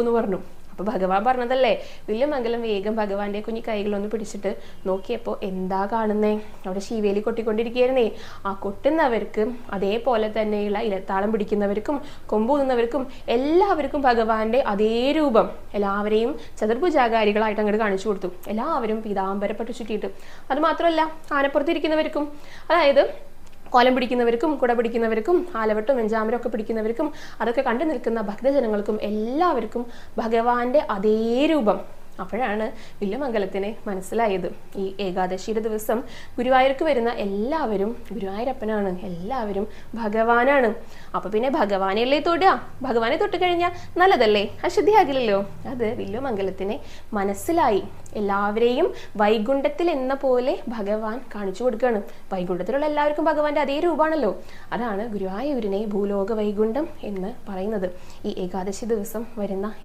എന്ന് പറഞ്ഞു. അപ്പോൾ ഭഗവാൻ പറഞ്ഞതല്ലേ, വില്ലുമംഗലം വേഗം ഭഗവാന്റെ കുഞ്ഞി കൈകളൊന്ന് പിടിച്ചിട്ട് നോക്കിയപ്പോൾ എന്താ കാണുന്നേ, അവിടെ ശീവേലി കൊട്ടിക്കൊണ്ടിരിക്കുകയായിരുന്നേ. ആ കൊട്ടുന്നവർക്ക് അതേപോലെ തന്നെയുള്ള ഇലത്താളം പിടിക്കുന്നവർക്കും കൊമ്പൂന്നുന്നവർക്കും എല്ലാവർക്കും ഭഗവാന്റെ അതേ രൂപം എല്ലാവരെയും ചതുർഭുജാകാരികളായിട്ട് അങ്ങോട്ട് കാണിച്ചു കൊടുത്തു. എല്ലാവരും പീതാംബരപ്പെട്ട് ചുറ്റിയിട്ട്. അതുമാത്രമല്ല ആനപ്പുറത്തിരിക്കുന്നവർക്കും, അതായത് കോലം പിടിക്കുന്നവർക്കും കുട പിടിക്കുന്നവർക്കും ആലവട്ടും വെഞ്ചാമരം ഒക്കെ പിടിക്കുന്നവർക്കും അതൊക്കെ കണ്ടു നിൽക്കുന്ന ഭക്തജനങ്ങൾക്കും എല്ലാവർക്കും ഭഗവാന്റെ അതേ രൂപം. അപ്പോഴാണ് വില്ലുമംഗലത്തിന് മനസ്സിലായത്, ഈ ഏകാദശിയുടെ ദിവസം ഗുരുവായൂർക്ക് വരുന്ന എല്ലാവരും ഗുരുവായൂരപ്പനാണ്, എല്ലാവരും ഭഗവാനാണ്. അപ്പോൾ പിന്നെ ഭഗവാനെയല്ലേ തൊടുക, ഭഗവാനെ തൊട്ട് കഴിഞ്ഞാൽ നല്ലതല്ലേ, അശുദ്ധിയാകില്ലല്ലോ. അത് വില്ലുമംഗലത്തിന് മനസ്സിലായി. എല്ലാവരെയും വൈകുണ്ഠത്തിൽ എന്ന പോലെ ഭഗവാൻ കാണിച്ചു കൊടുക്കുകയാണ്. വൈകുണ്ഠത്തിലുള്ള എല്ലാവർക്കും ഭഗവാന്റെ അതേ രൂപമാണല്ലോ. അതാണ് ഗുരുവായൂരിനെ ഭൂലോക വൈകുണ്ഠം എന്ന് പറയുന്നത്. ഈ ഏകാദശി ദിവസം വരുന്ന